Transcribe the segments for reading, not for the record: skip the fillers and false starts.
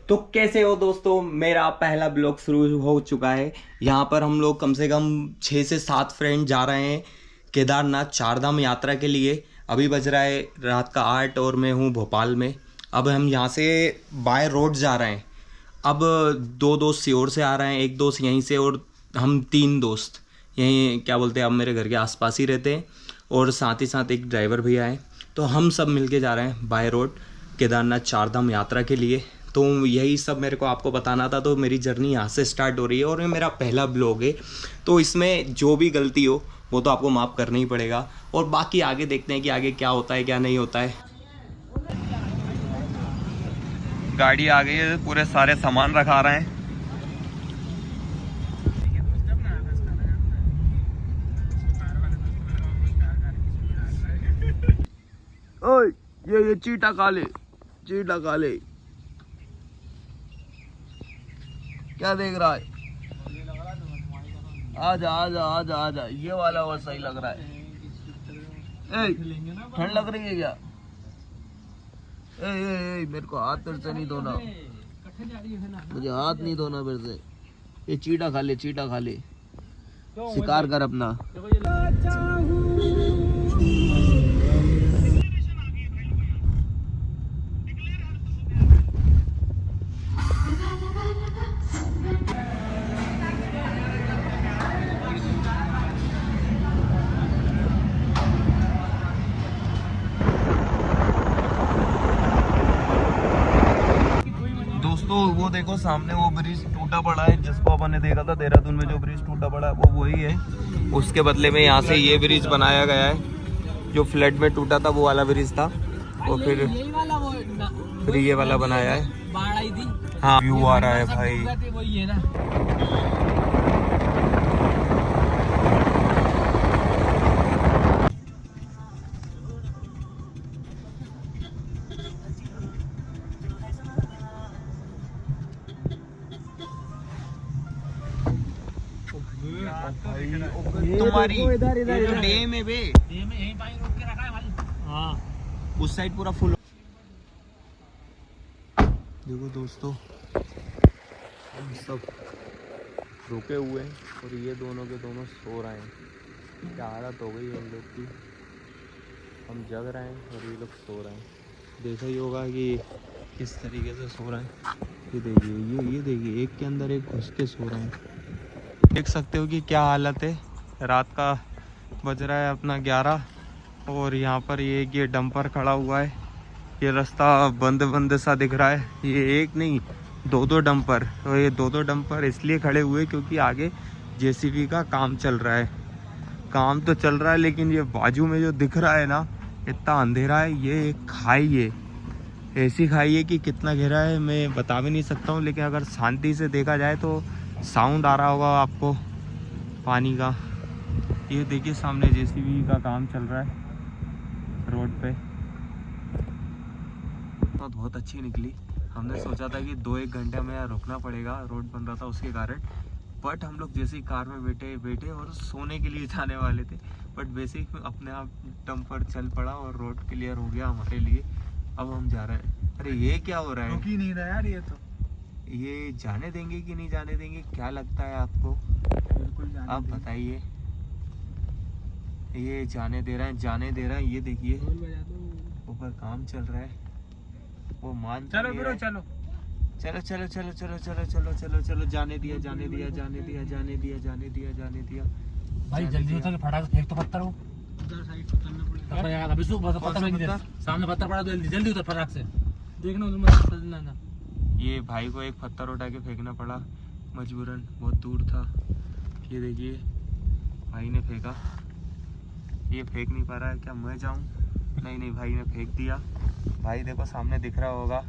तो कैसे हो दोस्तों, मेरा पहला ब्लॉग शुरू हो चुका है। यहाँ पर हम लोग कम से कम 6 से 7 फ्रेंड जा रहे हैं केदारनाथ चारधाम यात्रा के लिए। अभी बज रहा है रात का 8 और मैं हूँ भोपाल में। अब हम यहाँ से बाय रोड जा रहे हैं। अब 2 दोस्त सीहोर से आ रहे हैं, एक दोस्त यहीं से, और हम 3 दोस्त यहीं क्या बोलते हैं, अब मेरे घर के आसपास ही रहते हैं, और साथ ही साथ एक ड्राइवर भी आए। तो हम सब मिलके जा रहे हैं बाय रोड केदारनाथ चारधाम यात्रा के लिए। तो यही सब मेरे को आपको बताना था। तो मेरी जर्नी यहाँ से स्टार्ट हो रही है और ये मेरा पहला ब्लॉग है, तो इसमें जो भी गलती हो वो तो आपको माफ़ करना ही पड़ेगा। और बाकी आगे देखते हैं कि आगे क्या होता है क्या नहीं होता है। गाड़ी आ गई है, पूरे सारे सामान रखा रहे हैं। ओए ये चीटा काले, चीटा काले क्या देख रहा है? आजा आजा आजा आजा, ये वाला वो सही लग रहा है। ठंड लग रही है क्या? ए, मेरे को हाथ तेरे से नहीं धोना, मुझे हाथ नहीं धोना मेरे से। ये चीटा खा ले, चीटा खा ले, शिकार कर अपना। दोस्तों वो देखो सामने वो ब्रिज टूटा पड़ा है, जिसको अपन ने देखा था देहरादून में, जो ब्रिज टूटा पड़ा है वो वही है। उसके बदले में यहाँ से ये ब्रिज बनाया गया है। जो फ्लड में टूटा था वो वाला ब्रिज था, और फिर ये वाला बनाया है। हाँ व्यू आ रहा है भाई। तुम्हारी डैम है बे, यहीं पानी रोक के रखा है भाई। हाँ उस साइड पूरा फुल। देखो दोस्तों हम सब रुके हुए हैं और ये दोनों के दोनों सो रहे हैं। क्या हालत हो गई है इन लोग की। हम जग रहे हैं और ये लोग सो रहे हैं। देखा ही होगा कि किस तरीके से सो रहे हैं। ये देखिए, ये देखिए, एक के अंदर एक घुस के सो रहे हैं। देख सकते हो कि क्या हालत है। रात का बज रहा है अपना 11, और यहाँ पर ये डंपर खड़ा हुआ है। ये रास्ता बंद बंद सा दिख रहा है। ये एक नहीं, 2 डंपर। और ये 2 डंपर इसलिए खड़े हुए क्योंकि आगे जेसीबी का काम चल रहा है। काम तो चल रहा है, लेकिन ये बाजू में जो दिख रहा है ना, इतना अंधेरा है। ये एक खाई है, ऐसी खाई है कि कितना गहरा है मैं बता भी नहीं सकता हूँ। लेकिन अगर शांति से देखा जाए तो साउंड आ रहा होगा आपको पानी का। ये देखिए सामने जेसीबी का काम चल रहा है रोड पे। तो बहुत अच्छी निकली। हमने सोचा था कि 2-1 घंटे में यहाँ रुकना पड़ेगा, रोड बन रहा था उसके कारण। बट हम लोग जैसे ही कार में बैठे और सोने के लिए जाने वाले थे, बट बेसिक अपने आप डंपर चल पड़ा और रोड क्लियर हो गया हमारे लिए। अब हम जा रहे हैं। अरे ये क्या हो रहा है? रुक ही नहीं रहा यार। ये जाने देंगे कि नहीं जाने देंगे, क्या लगता है आपको? बिल्कुल जाने आप बताइए। ये जाने दे रहे हैं, जाने दे रहे हैं। ये देखिए ऊपर काम चल रहा है, वो मान चलो ब्रो चलो चलो चलो चलो चलो चलो चलो चलो चलो, जाने दिया जाने दिया जाने दिया जाने दिया जाने दिया जाने दिया। भाई जल्दी उतर, फटाक से फेंक तो पत्थर हो। उधर साइड से उतरना पड़ेगा। अभी सु पत्थर फेंक दे, सामने पत्थर पड़ा तो जल्दी जल्दी उतर फटाक से। देखना उधर मत चलना ना। ये भाई को एक पत्थर उठा के फेंकना पड़ा मजबूरन, बहुत दूर था। ये देखिए भाई ने फेंका। ये फेंक नहीं पा रहा है, क्या मैं जाऊं? नहीं नहीं, भाई ने फेंक दिया। भाई देखो सामने दिख रहा होगा,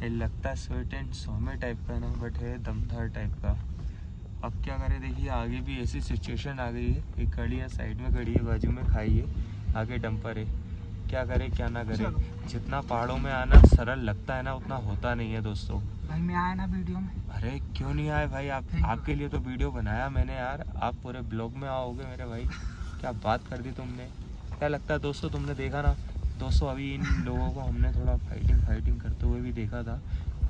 ये लगता है स्वेट एंड सोमे टाइप का ना, बट है दमदार टाइप का। अब क्या करें, देखिए आगे भी ऐसी सिचुएशन आ गई है। एक गाड़ी है साइड में खड़ी है, बाजू में खाई है, आगे डंपर है। क्या करे क्या ना करे। जितना पहाड़ों में आना सरल लगता है ना, उतना होता नहीं है दोस्तों। भाई मैं आया ना वीडियो में। अरे क्यों नहीं आए भाई? आपके लिए तो वीडियो बनाया मैंने यार। आप पूरे ब्लॉग में आओगे मेरे भाई, क्या बात कर दी तुमने। क्या लगता है दोस्तों, तुमने देखा ना दोस्तों, अभी इन लोगों को हमने थोड़ा फाइटिंग करते हुए भी देखा था।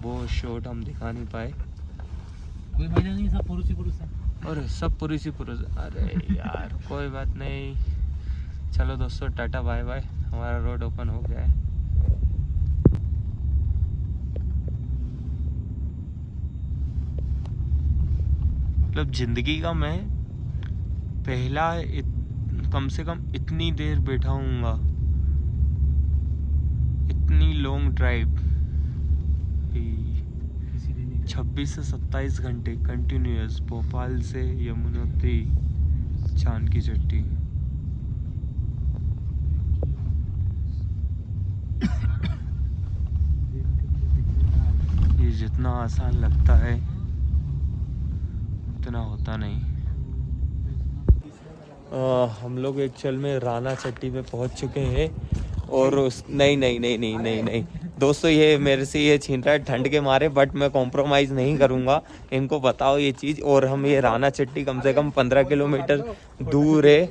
वो शॉट हम दिखा नहीं पाए। कोई महिला नहीं, सब पुरुष ही पुरुष है। और सब पुरुष ही पुरुष। अरे यार कोई बात नहीं, चलो दोस्तों टाटा बाय बाय, हमारा रोड ओपन हो गया है। मतलब जिंदगी का मैं पहला कम से कम इतनी देर बैठा हूँगा, इतनी लॉन्ग ड्राइव, 26 से 27 घंटे कंटिन्यूअस, भोपाल से यमुनोत्री चांद की चट्टी। ये जितना आसान लगता है उतना होता नहीं। हम लोग एक्चुअल में राना चट्टी पे पहुंच चुके हैं और उस नहीं दोस्तों, ये मेरे से ये छीन रहा है ठंड के मारे, बट मैं कॉम्प्रोमाइज़ नहीं करूंगा, इनको बताओ ये चीज़। और हम ये राना चट्टी कम से कम 15 किलोमीटर दूर है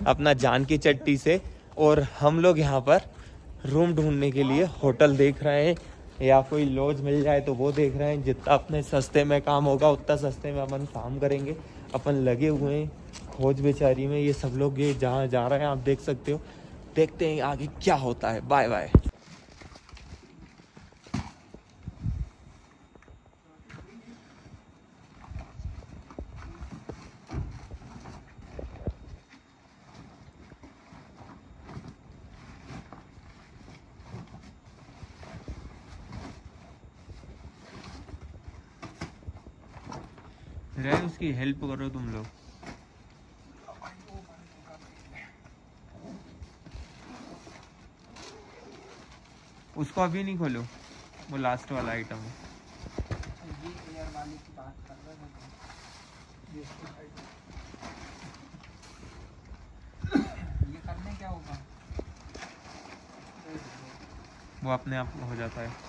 अपना जानकी चट्टी से, और हम लोग यहाँ पर रूम ढूंढने के लिए होटल देख रहे हैं या कोई लॉज मिल जाए तो वो देख रहे हैं। जितना अपने सस्ते में काम होगा उतना सस्ते में अपन काम करेंगे। अपन लगे हुए हैं खोज बेचारी में। ये सब लोग ये जहाँ जा रहे हैं आप देख सकते हो। देखते हैं आगे क्या होता है। Bye bye. उसकी हेल्प करो तुम लोग। उसको अभी नहीं खोलो, वो लास्ट वाला आइटम है। ये करने क्या होगा? वो अपने आप हो जाता है।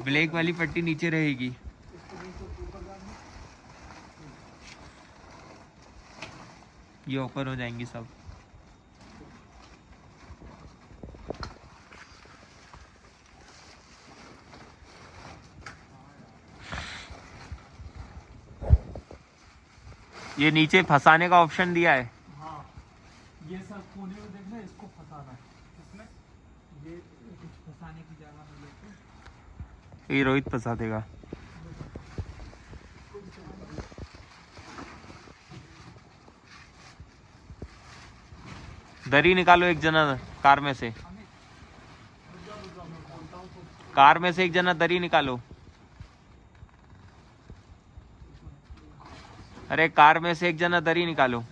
ब्लैक वाली पट्टी नीचे रहेगी। ये ऊपर हो जाएंगी सब। ये नीचे फंसाने का ऑप्शन दिया है। हाँ, ये सब कोने में देखना, इसको फंसाना है इसमें। ये कुछ फंसाने की जगह में लेके ये रोहित फंसा देगा। दरी निकालो एक जना कार में से। कार में से एक जना दरी निकालो। अरे कार में से एक जना दरी निकालो।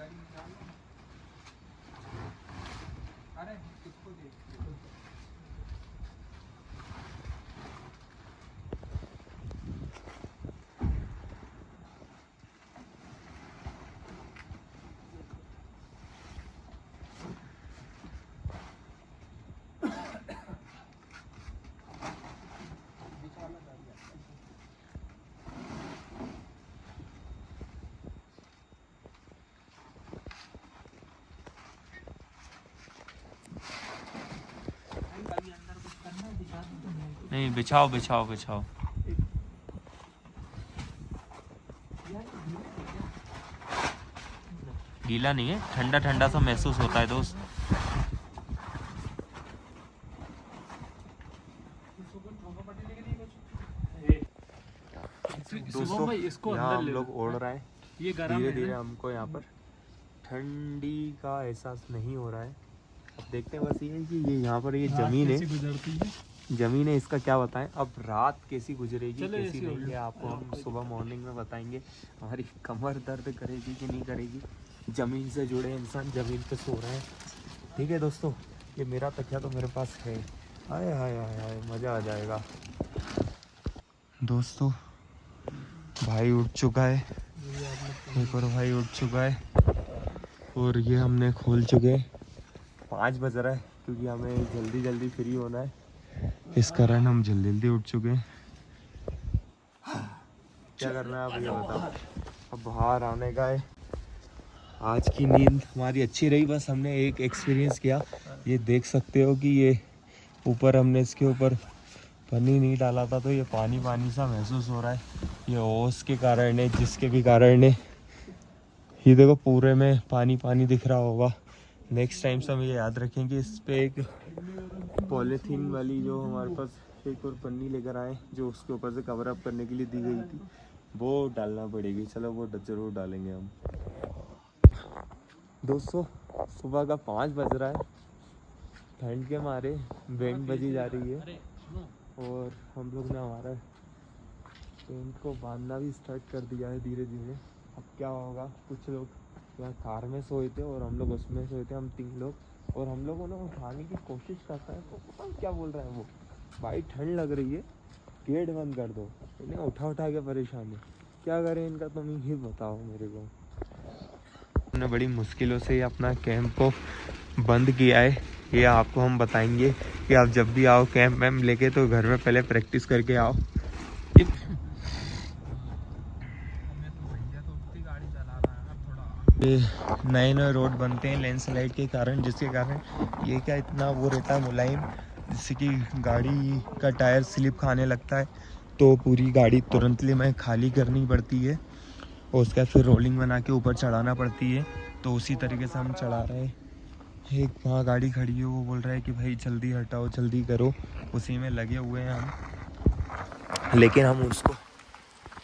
नहीं, बिछाओ बिछाओ बिछाओ। गीला नहीं है, ठंडा ठंडा सा महसूस होता है दोस्त। दोस्तों यहाँ हम लोग ओढ़ रहे हैं, धीरे धीरे हमको यहाँ पर ठंडी का एहसास नहीं हो रहा है। अब देखते हैं बस ये है कि ये यहाँ पर ये जमीन है, जमीन है, इसका क्या बताएं। अब रात कैसी गुजरेगी कैसी नहीं है आपको हम सुबह मॉर्निंग में बताएंगे। हमारी कमर दर्द करेगी कि नहीं करेगी, ज़मीन से जुड़े इंसान ज़मीन पे सो रहे हैं। ठीक है दोस्तों, ये मेरा तकिया तो मेरे पास है। हाय हाय हाय हाय, मज़ा आ जाएगा। दोस्तों भाई उठ चुका है, एक और भाई उठ चुका है और ये हमने खोल चुके। 5 बज रहा है क्योंकि हमें जल्दी जल्दी फ्री होना है, इस कारण हम जल्दी जल्दी उठ चुके हैं। क्या करना है आप ये बताओ। अब बाहर आने का है। आज की नींद हमारी अच्छी रही, बस हमने एक एक्सपीरियंस किया। ये देख सकते हो कि ये ऊपर हमने इसके ऊपर पन्नी नहीं डाला था, तो ये पानी पानी सा महसूस हो रहा है। ये ओस के कारण है, जिसके भी कारण है ये देखो पूरे में पानी पानी दिख रहा होगा। नेक्स्ट टाइम से हम ये याद रखेंगे, इस पे एक पॉलीथीन वाली जो हमारे पास एक और पन्नी लेकर आए, जो उसके ऊपर से कवर अप करने के लिए दी गई थी, वो डालना पड़ेगी। चलो वो ज़रूर डालेंगे हम। दोस्तों सुबह का 5 बज रहा है, ठंड के मारे बैंड बजी जा रही है और हम लोग ने हमारा टेंट को बांधना भी स्टार्ट कर दिया है धीरे धीरे। अब क्या होगा, कुछ लोग यहाँ कार में सोए थे और हम लोग उसमें सोए थे, हम 3 लोग, और हम लोगों ने उठाने की कोशिश करता है तो पता नहीं क्या बोल रहा है वो, भाई ठंड लग रही है, गेट बंद कर दो। इन्हें उठा के परेशान है, क्या करें इनका, तुम ही बताओ मेरे को। हमने बड़ी मुश्किलों से अपना कैंप को बंद किया है, ये आपको हम बताएंगे कि आप जब भी आओ कैंप वैम्प लेके तो घर में पहले प्रैक्टिस करके आओ। ये नए नए रोड बनते हैं लैंडस्लाइड के कारण, जिसके कारण ये क्या इतना वो रहता है मुलायम, जिससे कि गाड़ी का टायर स्लिप खाने लगता है, तो पूरी गाड़ी तुरंतली में खाली करनी पड़ती है और उसका फिर रोलिंग बना के ऊपर चढ़ाना पड़ती है। तो उसी तरीके से हम चढ़ा रहे हैं। एक वहाँ गाड़ी खड़ी है, वो बोल रहा है कि भाई जल्दी हटाओ जल्दी करो, उसी में लगे हुए हैं हम। लेकिन हम उसको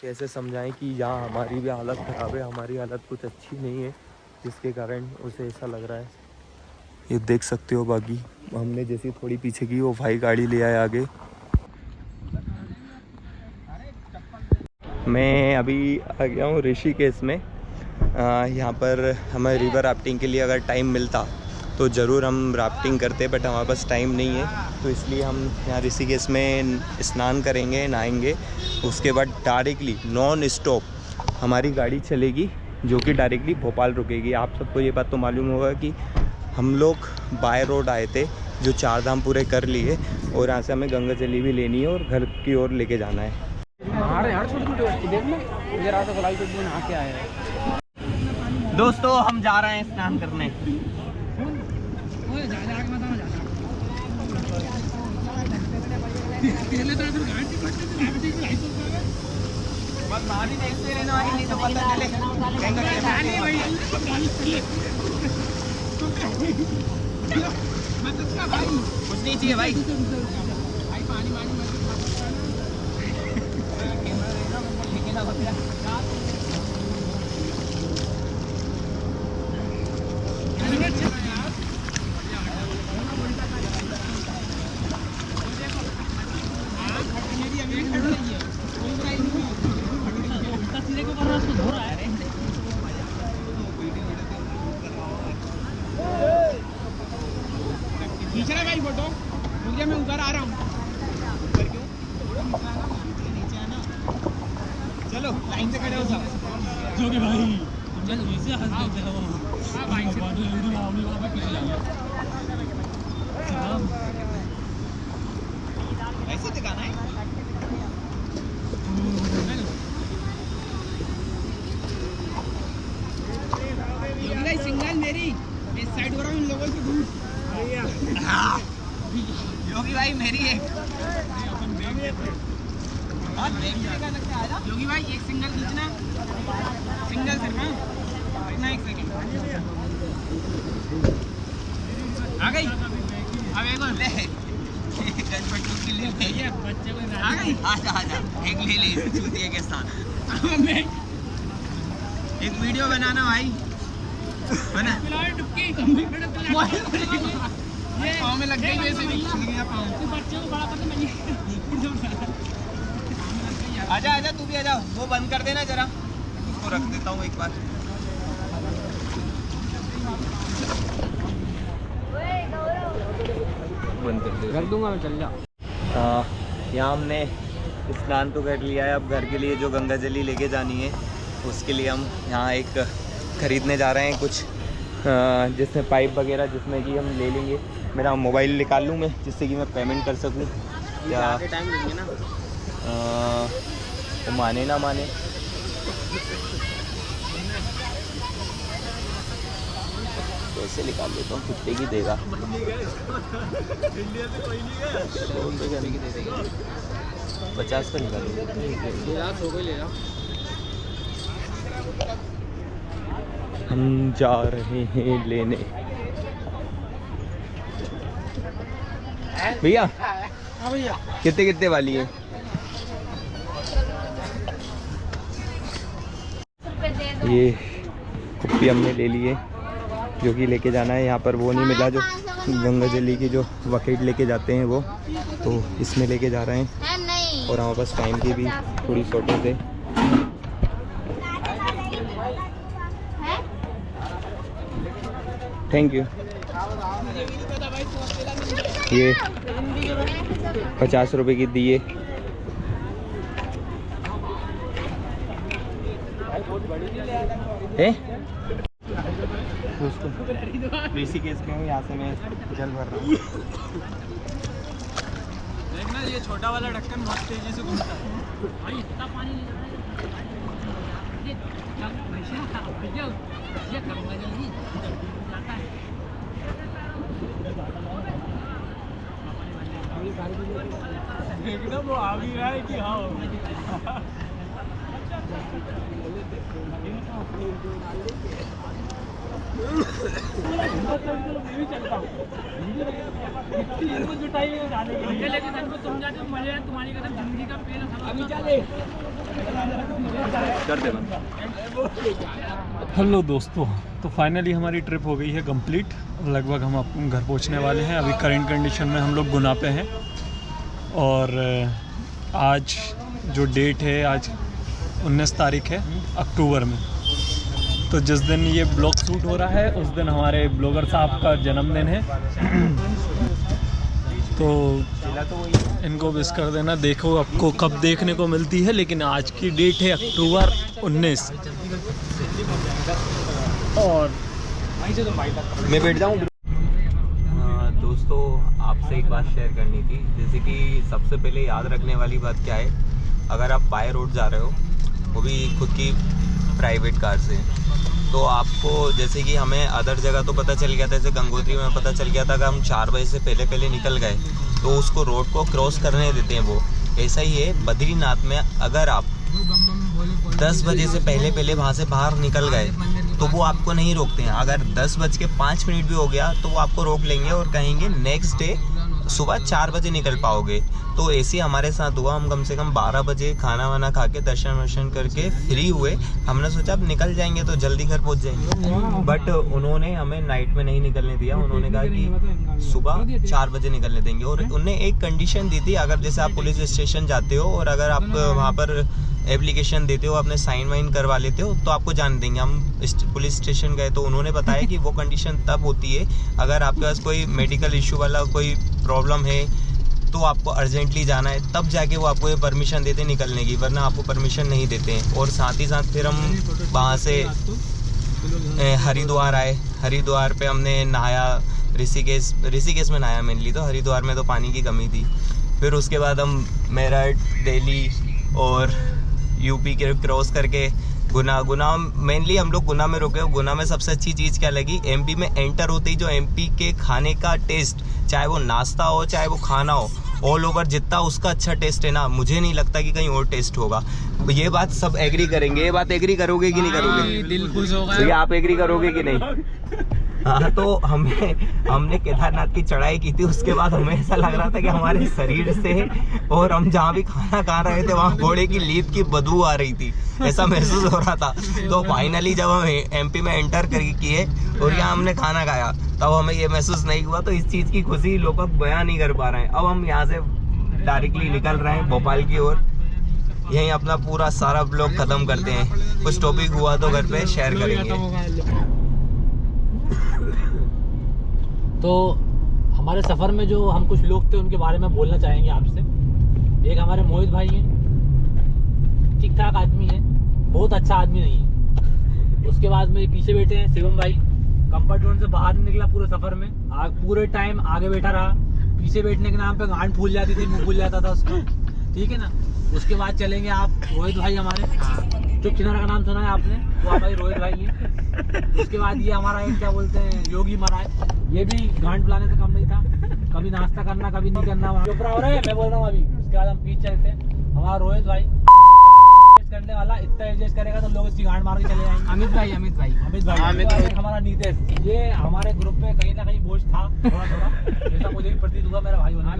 कैसे समझाएं कि यहाँ हमारी भी हालत ख़राब है, हमारी हालत कुछ अच्छी नहीं है, जिसके कारण उसे ऐसा लग रहा है। ये देख सकते हो, बाकी हमने जैसी थोड़ी पीछे की, वो भाई गाड़ी ले आए आगे। मैं अभी आ गया हूँ ऋषिकेश में। यहाँ पर हमें रिवर राफ्टिंग के लिए अगर टाइम मिलता तो ज़रूर हम राफ्टिंग करते, बट हमारे पास टाइम नहीं है, तो इसलिए हम यहाँ ऋषिकेश में स्नान करेंगे, नहाएंगे। उसके बाद डायरेक्टली नॉन स्टॉप हमारी गाड़ी चलेगी, जो कि डायरेक्टली भोपाल रुकेगी। आप सबको ये बात तो मालूम होगा कि हम लोग बाय रोड आए थे, जो 4 धाम पूरे कर लिए, और यहाँ से हमें गंगा जली भी लेनी है और घर की ओर लेके जाना है। दोस्तों हम जा रहे हैं स्नान करने। कुछ नहीं चाहिए भाई, खींच रहा है भाई फोटो, मुझे मैं उधर आ रहा हूँ। चलो लाइन से खड़े हो सब, जो कि भाई ऐसे दिखाना है। सिंगल मेरी इस साइड हो रहा हूँ, इन लोगों से दूर। योगी भाई मेरी एक योगी भाई एक सिंगल खींचना, सिंगल सिर्फ इतना, 1 सेकंड आ गई। अब एक और ले, गणपति की ले बच्चे को आ गई। आजा आजा, एक ले ले चूतिए के साथ। एक वीडियो बनाना भाई, बना पाँव में लग गई, वैसे भी बच्चे को बड़ा करने। आजा आजा तू भी आजा, वो बंद कर देना जरा, उसको रख देता हूँ एक बार। बंद कर दूंगा मैं, चल जा। यहाँ हमने स्नान तो कर लिया है, अब घर के लिए जो गंगा जली लेके जानी है उसके लिए हम यहाँ एक ख़रीदने जा रहे हैं कुछ, जिसमें पाइप वगैरह, जिसमें कि हम ले लेंगे। मेरा मोबाइल निकाल लूँ मैं, जिससे कि मैं पेमेंट कर सकूँ, या टाइम लेंगे ना, वो माने ना माने। पैसे निकाल लेता हूँ, कितने की देगा। 50 का निकालेंगे। हम जा रहे हैं लेने। भैया कितने कितने वाली है? ये कुप्पी हमने ले ली है, जो कि लेके जाना है। यहाँ पर वो नहीं मिला जो गंगा जली की जो बकेट लेके जाते हैं वो, तो इसमें लेके जा रहे हैं। और हमारे पास टाइम की भी थोड़ी शॉर्टेज है। Thank you. ये 50 रुपए की दिए। ऋषिकेश में हूँ, यहाँ से मैं जल भर रहा हूँ। देखना ये छोटा वाला ढक्कन बहुत तेजी से घूमता है। भाई इतना पानी नहीं देखना वो आ भी रहा है कि हाँ। हेलो दोस्तों, तो फाइनली हमारी ट्रिप हो गई है कंप्लीट। लगभग हम अब घर पहुंचने वाले हैं। अभी करंट कंडीशन में हम लोग गुना पे हैं। और आज जो डेट है, आज 19 तारीख है अक्टूबर में। तो जिस दिन ये ब्लॉग शूट हो रहा है उस दिन हमारे ब्लॉगर साहब का जन्मदिन है। तो इनको विश कर देना। देखो आपको कब देखने को मिलती है, लेकिन आज की डेट है अक्टूबर 19। और मैं बैठ जाऊँ। दोस्तों, आपसे एक बात शेयर करनी थी। जैसे कि सबसे पहले याद रखने वाली बात क्या है, अगर आप बाय रोड जा रहे हो, वो भी खुद की प्राइवेट कार से, तो आपको जैसे कि हमें अदर जगह तो पता चल गया था, जैसे गंगोत्री में पता चल गया था कि हम 4 बजे से पहले निकल गए तो उसको रोड को क्रॉस करने देते हैं वो। ऐसा ही है बद्रीनाथ में, अगर आप 10 बजे से पहले वहाँ से बाहर निकल गए तो वो आपको नहीं रोकते हैं। अगर 10:05 भी हो गया तो वो आपको रोक लेंगे और कहेंगे नेक्स्ट डे सुबह 4 बजे निकल पाओगे। तो ऐसे हमारे साथ हुआ। हम कम से कम 12 बजे खाना वाना खा के दर्शन वर्शन करके फ्री हुए। हमने सोचा अब निकल जाएंगे तो जल्दी घर पहुंच जाएंगे, बट उन्होंने हमें नाइट में नहीं निकलने दिया। उन्होंने कहा कि सुबह 4 बजे निकलने देंगे। और उन्होंने एक कंडीशन दी थी, अगर जैसे आप पुलिस स्टेशन जाते हो और अगर आप वहाँ पर एप्लीकेशन देते हो, अपने साइन वाइन करवा लेते हो तो आपको जाने देंगे। हम पुलिस स्टेशन गए तो उन्होंने बताया कि वो कंडीशन तब होती है अगर आपके पास कोई मेडिकल इशू वाला कोई प्रॉब्लम है तो आपको अर्जेंटली जाना है, तब जाके वो आपको ये परमिशन देते निकलने की, वरना आपको परमिशन नहीं देते हैं। और साथ ही साथ फिर हम वहाँ से हरिद्वार आए। हरिद्वार पे हमने नहाया। ऋषिकेश में नहाया मेनली, तो हरिद्वार में तो पानी की कमी थी। फिर उसके बाद हम मेरठ, दिल्ली और यूपी के क्रॉस करके गुना मेनली हम लोग गुना में रुके। गुना में सबसे अच्छी चीज़ क्या लगी, एमपी में एंटर होते ही जो एमपी के खाने का टेस्ट, चाहे वो नाश्ता हो चाहे वो खाना हो, ऑल ओवर जितना उसका अच्छा टेस्ट है ना, मुझे नहीं लगता कि कहीं और टेस्ट होगा। ये बात सब एग्री करेंगे। ये बात एग्री करोगे कि नहीं करोगे? दिल खुश होगा। तो ये आप एग्री करोगे कि नहीं? हाँ, तो हमने केदारनाथ की चढ़ाई की थी। उसके बाद हमें ऐसा लग रहा था कि हमारे शरीर से और हम जहाँ भी खाना खा रहे थे वहाँ घोड़े की लीद की बदबू आ रही थी, ऐसा महसूस हो रहा था। तो फाइनली जब हम एमपी में एंटर किए और यहाँ हमने खाना खाया तब हमें ये महसूस नहीं हुआ। तो इस चीज़ की खुशी लोग बयां नहीं कर पा रहे हैं। अब हम यहाँ से डायरेक्टली निकल रहे हैं भोपाल की ओर। यहीं अपना पूरा सारा ब्लॉग खत्म करते हैं। कुछ टॉपिक हुआ तो घर पे शेयर करेंगे। तो हमारे सफ़र में जो हम कुछ लोग थे उनके बारे में बोलना चाहेंगे आपसे। एक हमारे मोहित भाई हैं, ठीक ठाक आदमी है, बहुत अच्छा आदमी नहीं है। उसके बाद मेरे पीछे बैठे हैं शिवम भाई, कंफर्ट जोन से बाहर नहीं निकला पूरे सफ़र में, पूरे टाइम आगे बैठा रहा। पीछे बैठने के नाम पे गांड फूल जाती थी, मुंह फूल जाता था उसका, ठीक है ना। उसके बाद चलेंगे आप रोहित भाई हमारे, चुप चिनारा का नाम सुना है आपने, वो हमारे रोहित भाई हैं। उसके बाद ये हमारा एक क्या बोलते हैं योगी महाराज, ये भी गांड पिलाने से कम नहीं था, कभी नाश्ता करना कभी नहीं करना। चुप रहा हो रहे मैं बोल रहा हूँ अभी। उसके बाद हम बीच चलते हैं, हमारा रोहित भाई करने वाला, इतना एडजस्ट करेगा तो लोग इसकी गांड मार के चले जाएंगे। अमित भाई हमारा नीतेश, ये हमारे ग्रुप में कहीं ना कहीं बोझ था थोड़ा थोड़ा, ऐसा मुझे भी प्रतीत हुआ मेरा भाई होना।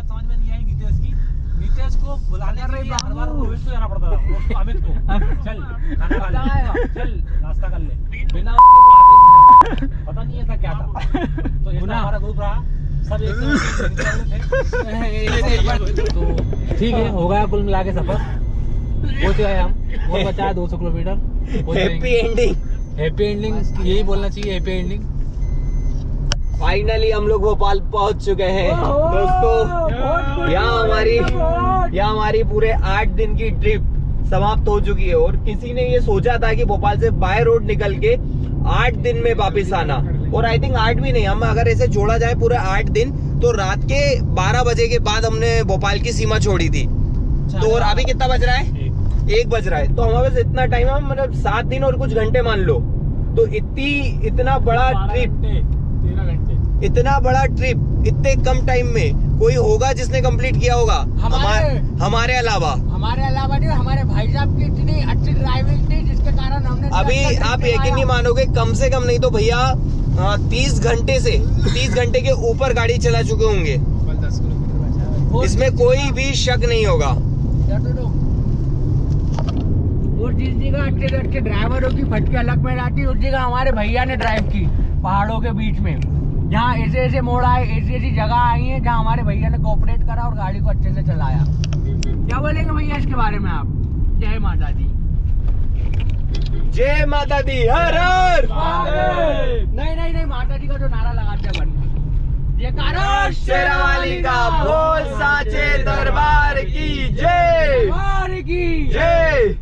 समझ में नहीं आई नीतेश की, नीतेश को बुलाने के लिए हर बार रोहित को जाना पड़ता था, उसको अमित को चल खाना खा ले, चल नाश्ता कर ले, बिना उसके वो आते नहीं था। पता नहीं ऐसा क्या था। तो ऐसा हमारा ग्रुप रहा, सब तो ठीक है, हो गया कुल मिला के सफर, पहुंच गए हम, और बचा है 200 किलोमीटर। हैप्पी एंडिंग यही बोलना चाहिए, हैप्पी एंडिंग। फाइनली हम लोग भोपाल पहुंच चुके हैं दोस्तों। यहाँ हमारी पूरे 8 दिन की ट्रिप समाप्त हो चुकी है, और किसी ने ये सोचा था कि भोपाल से बाय रोड निकल के 8 दिन में वापिस आना, और आई थिंक 8 भी नहीं, हम अगर ऐसे जोड़ा जाए पूरे 8 दिन तो रात के 12 बजे के बाद हमने भोपाल की सीमा छोड़ी थी। तो और अभी कितना बज रहा है? 1 बज रहा है। तो हमारे पास इतना टाइम है, मतलब 7 दिन और कुछ घंटे मान लो। तो इतना बड़ा ट्रिप, 13 घंटे, इतना बड़ा ट्रिप इतने कम टाइम में कोई होगा जिसने कंप्लीट किया होगा हमारे अलावा नहीं, हमारे भाई साहब की इतनी अच्छी ड्राइविंग थी जिसके कारण हमने अभी आप यकीन नहीं मानोगे, कम से कम नहीं तो भैया 30 घंटे के ऊपर गाड़ी चला चुके होंगे, इसमें कोई भी शक नहीं होगा। और जिस जगह अच्छे ड्राइवरों की फटके अलग में आती, उस जगह हमारे भैया ने ड्राइव की पहाड़ों के बीच में, जहाँ ऐसे मोड़ आए, ऐसी जगह आई है जहाँ हमारे भैया ने कोऑपरेट करा और गाड़ी को अच्छे से चलाया। क्या बोलेंगे भैया इसके बारे में आप? जय माता दी, जय माता दी, हर हर। नहीं माता जी का जो नारा लगाते बन, ये शेरावाली का बोल साचे दरबार की जय,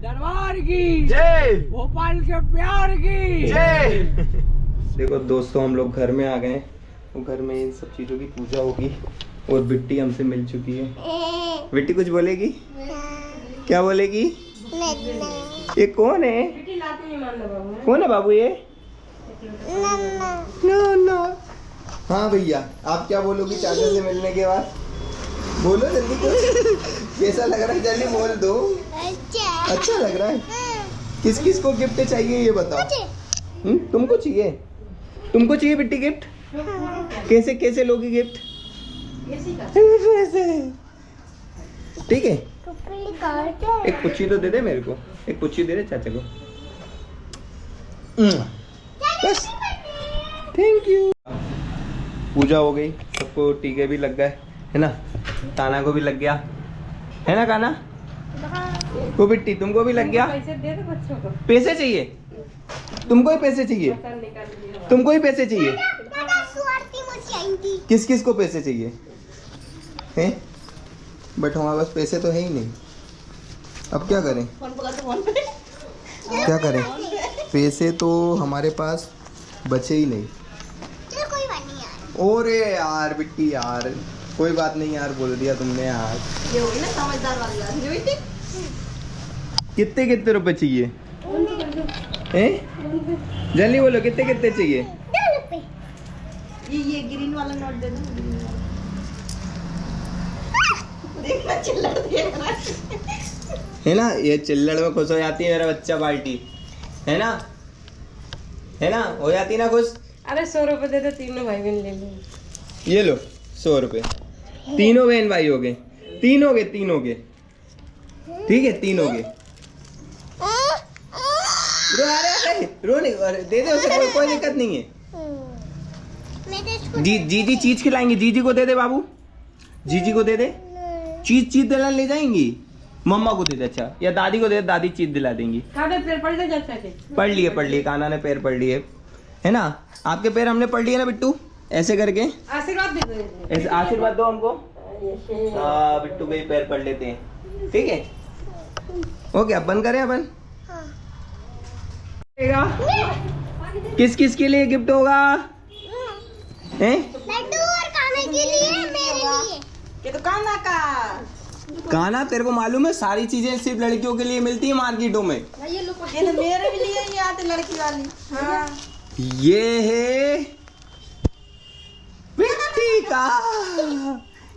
दरबार की जय, भोपाल के प्यार की जय। देखो दोस्तों, हम लोग घर में आ गए, वो घर में इन सब चीजों की पूजा होगी, और बिट्टी हमसे मिल चुकी है। बिट्टी कुछ बोलेगी? क्या बोलेगी? ये कौन है? कौन है बाबू ये? ना। हाँ भैया, आप क्या बोलोगी चाचा से मिलने के बाद? बोलो जल्दी कुछ। कैसा लग रहा है? जल्दी बोल दो। अच्छा लग रहा है। किस किस को गिफ्ट चाहिए ये बताओ। तुमको चाहिए बिट्टी गिफ्ट? कैसे लोगी गिफ्ट? ठीक है, एक पुच्छी तो दे दे मेरे को, एक पुच्छी दे दे चाचा को। बस, थैंक यू। पूजा हो गई, सबको टीके भी लग गए, है ना? काना को भी लग गया, है ना काना? को बिट्टी तुमको भी लग गया? पैसे दे दो बच्चों को। पैसे चाहिए? तुमको ही पैसे चाहिए? तुमको ही पैसे चाहिए? किस किस को पैसे चाहिए हैं? बट हमारे पास पैसे तो है ही नहीं, अब क्या करें? क्या करें? पैसे तो हमारे पास बचे ही नहीं। ओरे यार बिट्टी यार, कोई बात नहीं यार, बोल दिया तुमने यार। ये होगी ना समझदार वाली। कितने रुपए चाहिए हैं? जल्दी बोलो, कितने चाहिए? ये ग्रीन वाला नोट दे दो। देखना चिल्लड़ दे रहा है ना? ये चिल्लड़ में खुश हो जाती है मेरा बच्चा पार्टी, है ना? हो जाती ना खुश? अरे 100 रुपए दे दो, तीनों भाई बहन ले लो। ये लो 100 रुपए, तीनों बहन भाई हो गए, तीनों के ठीक है, तीनों के। रो नहीं, दे दे उसे, कोई दिक्कत नहीं है। जीजी चीज खिलाएंगे, जीजी को दे दे बाबू, जीजी को दे दे चीज दिला ले जाएंगी। मम्मा को दे दे, अच्छा, या दादी को दे दे, दादी चीज दिला देंगी। पढ़ लिए काना ने पैर पढ़ लिए, है ना? आपके पैर हमने पढ़ लिए ना बिट्टू, ऐसे करके आशीर्वाद दे दो, ऐसे आशीर्वाद दो हमको। बिट्टू के पैर पढ़ लेते हैं, ठीक है? ओके, अब बंद करें अपन। किस किस के लिए गिफ्ट होगा? हैं? लड्डू और कान्हा के लिए, मेरे लिए। ये तो कान्हा का। काना तेरे को मालूम है सारी चीजें सिर्फ लड़कियों के लिए मिलती है मार्केटों में। ये लो मेरे भी लिए ये आते लड़की वाली। हाँ ये है बिट्टी का।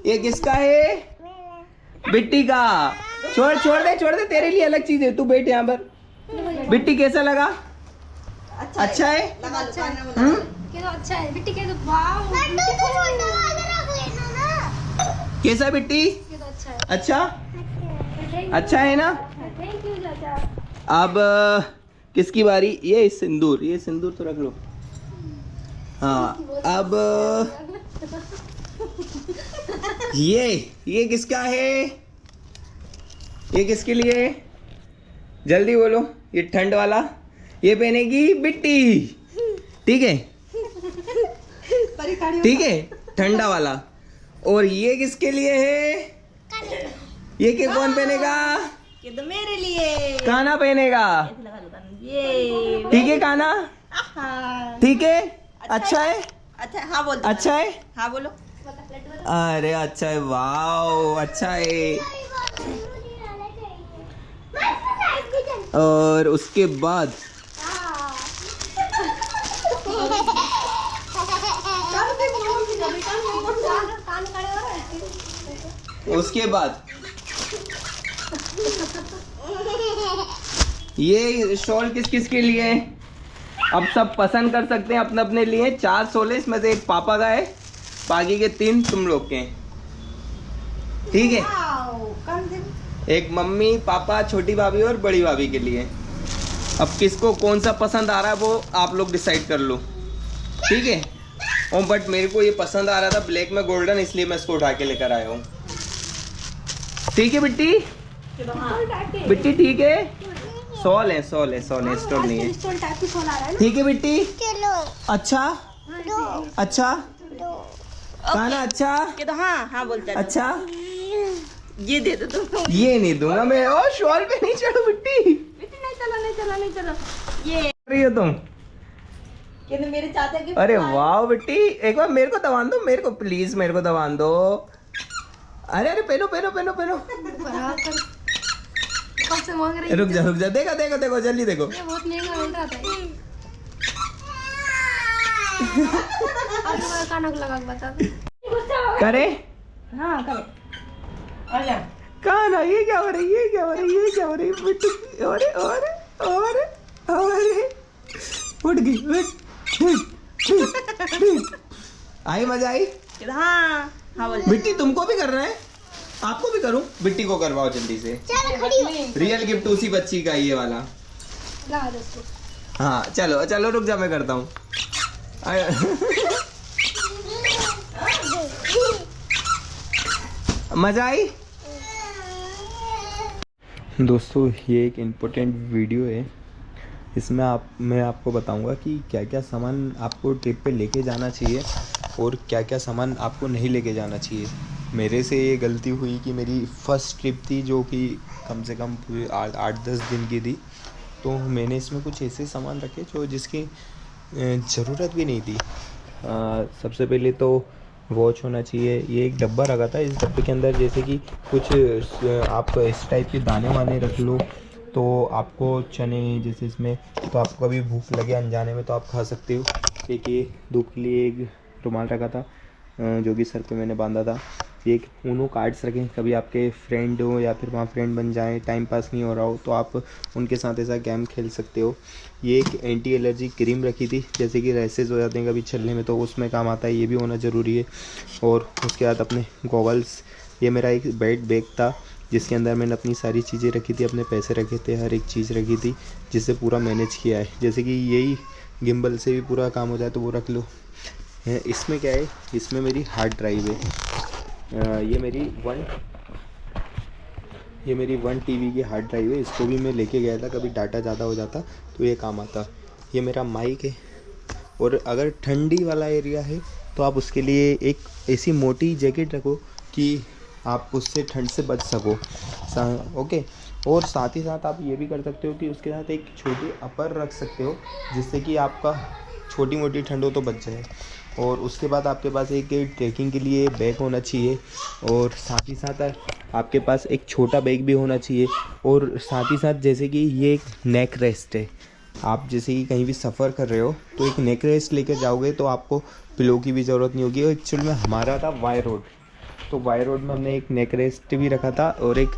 ये किसका है? बिट्टी का। छोड़ दे तेरे लिए अलग चीज है, तू बैठ यहाँ पर। बिट्टी कैसा लगा? अच्छा है। अच्छा है बिट्टी के तो वाव कैसा बिट्टी? अच्छा अच्छा है ना। थैंक यू चाचा। अब किसकी बारी? ये सिंदूर तो रख लो। हाँ अब ये किसका है? ये किसके लिए है? जल्दी बोलो। ये ठंड वाला ये पहनेगी बिट्टी, ठीक है ठीक है, ठंडा वाला। और ये किसके लिए है? ये के कौन पहनेगा? ये तो मेरे लिए। काना पहनेगा, ये ठीक है काना, ठीक है। अच्छा है। अच्छा हाँ बोल। अच्छा है। हाँ बोलो। अरे अच्छा है, वाओ अच्छा है। और उसके बाद ये शॉल किस के लिए है? अब सब पसंद कर सकते हैं अपने अपने लिए। 4 शॉल है, इसमें से एक पापा का है, बाकी के 3 तुम लोग के हैं, ठीक है। एक मम्मी पापा छोटी भाभी और बड़ी भाभी के लिए। अब किसको कौन सा पसंद आ रहा है वो आप लोग डिसाइड कर लो, ठीक है। और बट मेरे को ये पसंद आ रहा था ब्लैक में गोल्डन, इसलिए मैं इसको उठा के लेकर आया हूँ, ठीक है बिट्टी? बिट्टी ठीक है। सॉल है स्टोल नहीं है, ठीक है बिट्टी। अच्छा अच्छा खाना अच्छा। हाँ बोलते। अच्छा ये दे दो तुम। ये नहीं दूंगा मैं। ओ शॉल पे नहीं चढ़ो बिट्टी। नहीं चलो ये रही हो तुम? ये तो मेरे चाचा की। अरे वाह बिट्टी, एक बार मेरे को दबान दो, मेरे को प्लीज, मेरे को दबान दो। अरे पहनो। कब से मांग रही? रुक जा देखो जल्दी देखो। ये बहुत महंगा मिल रहा था। और कानक लगा के बता दो। करे हाँ करे। आजा। काना ये क्या हो रही है बिट्टी? और उठ गई। आई मजा आई? हाँ बोल। बिट्टी तुमको भी करना है? आपको भी करूं? बिट्टी को करवाओ जल्दी से। रियल गिफ्ट उसी बच्ची का ये वाला। हाँ चलो रुक जा, मैं करता हूँ। मजा आई? दोस्तों ये एक इम्पोर्टेंट वीडियो है, इसमें मैं आपको बताऊंगा कि क्या क्या सामान आपको ट्रिप पे लेके जाना चाहिए और क्या क्या सामान आपको नहीं लेके जाना चाहिए। मेरे से ये गलती हुई कि मेरी फर्स्ट ट्रिप थी जो कि कम से कम पूरे 8-10 दिन की थी, तो मैंने इसमें कुछ ऐसे सामान रखे जो जिसकी ज़रूरत भी नहीं थी। सबसे पहले तो वॉच होना चाहिए। ये एक डब्बा रखा था, इस डब्बे के अंदर जैसे कि कुछ आप इस टाइप के दाने वाने रख लो, तो आपको चने जैसे इसमें, तो आपको कभी भूख लगे अनजाने में तो आप खा सकते हो। एक ये धूप के लिए एक रुमाल रखा था जो कि सर पे मैंने बांधा था। एक ऊनो कार्ड्स रखें, कभी आपके फ्रेंड हो या फिर वहाँ फ्रेंड बन जाए, टाइम पास नहीं हो रहा हो तो आप उनके साथ ऐसा गेम खेल सकते हो। ये एक एंटी एलर्जी क्रीम रखी थी, जैसे कि रैसेज हो जाते हैं कभी चलने में तो उसमें काम आता है, ये भी होना ज़रूरी है। और उसके बाद अपने गॉगल्स। ये मेरा एक बैग था जिसके अंदर मैंने अपनी सारी चीज़ें रखी थी, अपने पैसे रखे थे, हर एक चीज़ रखी थी जिससे पूरा मैनेज किया है। जैसे कि यही गिम्बल से भी पूरा काम हो जाए तो वो रख लो। इसमें क्या है, इसमें मेरी हार्ड ड्राइव है। ये मेरी 1 TB की हार्ड ड्राइव है, इसको भी मैं लेके गया था, कभी डाटा ज़्यादा हो जाता तो ये काम आता। ये मेरा माइक है। और अगर ठंडी वाला एरिया है तो आप उसके लिए एक ऐसी मोटी जैकेट रखो कि आप उससे ठंड से बच सको। ओके। और साथ ही साथ आप ये भी कर सकते हो कि उसके साथ एक छोटी अपर रख सकते हो जिससे कि आपका छोटी मोटी ठंड हो तो बच जाए। और उसके बाद आपके पास एक ट्रैकिंग के लिए बैग होना चाहिए, और साथ ही साथ आपके पास एक छोटा बैग भी होना चाहिए। और साथ ही साथ जैसे कि ये एक नेक रेस्ट है, आप जैसे कि कहीं भी सफ़र कर रहे हो तो एक नेक रेस्ट लेकर जाओगे तो आपको पिलो की भी ज़रूरत नहीं होगी। और एक्चुअल में हमारा था वाई रोड, तो वाई रोड में हमने एक नेक रेस्ट भी रखा था और एक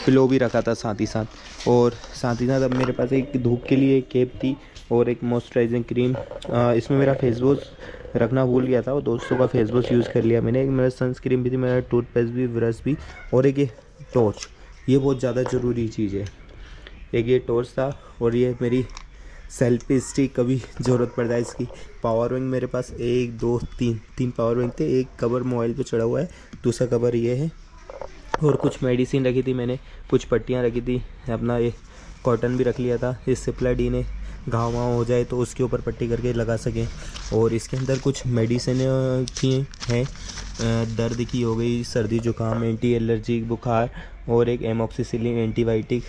पिलो भी रखा था साथ ही साथ। और साथ ही साथ अब मेरे पास एक धूप के लिए एक कैप थी और एक मॉइस्चराइजिंग क्रीम। इसमें मेरा फेस वॉश रखना भूल गया था, और दोस्तों का फेस वॉश यूज़ कर लिया मैंने। एक मेरा सनस्क्रीन भी थी, मेरा टूथपेस्ट भी, ब्रश भी, और एक ये टॉर्च, ये बहुत ज़्यादा ज़रूरी चीज़ है। एक ये टॉर्च था, और ये मेरी सेल्फी स्टिक, कभी ज़रूरत पड़ जाए इसकी। पावर बैंक मेरे पास 1 2 3 पावर बैंक थे। एक कवर मोबाइल पे चढ़ा हुआ है, दूसरा कवर ये है। और कुछ मेडिसिन रखी थी मैंने, कुछ पट्टियाँ रखी थी, अपना ये कॉटन भी रख लिया था, इससे प्लाडी ने घाव वाव हो जाए तो उसके ऊपर पट्टी करके लगा सकें। और इसके अंदर कुछ मेडिसिन थी हैं, दर्द की हो गई, सर्दी जुकाम, एंटी एलर्जिक, बुखार, और एक एमॉक्सिसिलिन एंटीबायोटिक,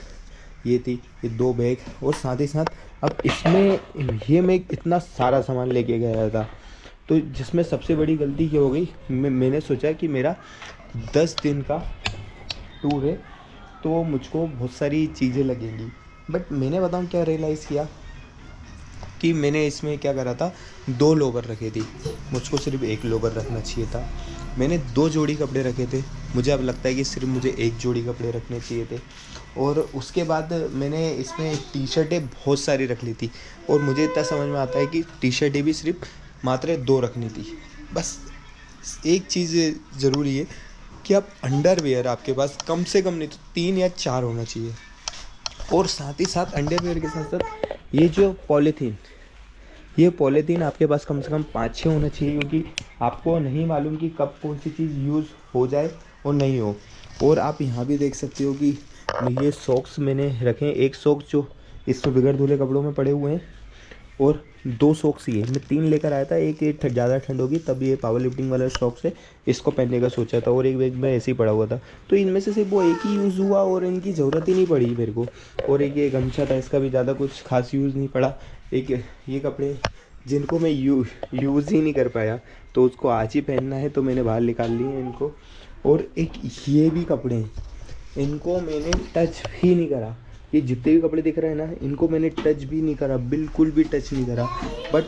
ये थी। ये 2 बैग। और साथ ही साथ अब इसमें ये मैं इतना सारा सामान लेके गया था, तो जिसमें सबसे बड़ी गलती क्या हो गई, मैंने सोचा कि मेरा 10 दिन का टूर है तो मुझको बहुत सारी चीज़ें लगेंगी। बट मैंने बताऊँ क्या रियलाइज़ किया कि मैंने इसमें क्या करा था, 2 लोवर रखे थे, मुझको सिर्फ 1 लोवर रखना चाहिए था। मैंने 2 जोड़ी कपड़े रखे थे, मुझे अब लगता है कि सिर्फ मुझे 1 जोड़ी कपड़े रखने चाहिए थे। और उसके बाद मैंने इसमें टी शर्टें बहुत सारी रख ली थी, और मुझे इतना समझ में आता है कि टी शर्टें भी सिर्फ मात्र 2 रखनी थी। बस एक चीज़ ज़रूरी है कि आप अंडरवेयर आपके पास कम से कम नहीं तो 3 या 4 होना चाहिए। और साथ ही साथ अंडरवेयर के साथ साथ ये जो पॉलीथीन आपके पास कम से कम 5-6 होना चाहिए, क्योंकि आपको नहीं मालूम कि कब कौन सी चीज़ यूज़ हो जाए और नहीं हो। और आप यहाँ भी देख सकते हो कि ये सॉक्स मैंने रखे हैं, एक सॉक्स जो इसमें बगैर धुले कपड़ों में पड़े हुए हैं, और 2 सॉक्स ये मैं 3 लेकर आया था। एक ज़्यादा ठंड होगी तब ये पावर लिफ्टिंग वाला सॉक्स है, इसको पहनने का सोचा था, और एक बैग में ऐसे ही पड़ा हुआ था। तो इनमें से सिर्फ वो एक ही यूज़ हुआ और इनकी ज़रूरत ही नहीं पड़ी मेरे को। और एक ये गमछा था, इसका भी ज़्यादा कुछ खास यूज़ नहीं पड़ा। एक ये कपड़े जिनको मैं यूज़ ही नहीं कर पाया, तो उसको आज ही पहनना है, तो मैंने बाहर निकाल लिए इनको। और एक ये भी कपड़े हैं, इनको मैंने टच भी नहीं करा। ये जितने भी कपड़े दिख रहे हैं ना, इनको मैंने टच भी नहीं करा, बिल्कुल भी टच नहीं करा। बट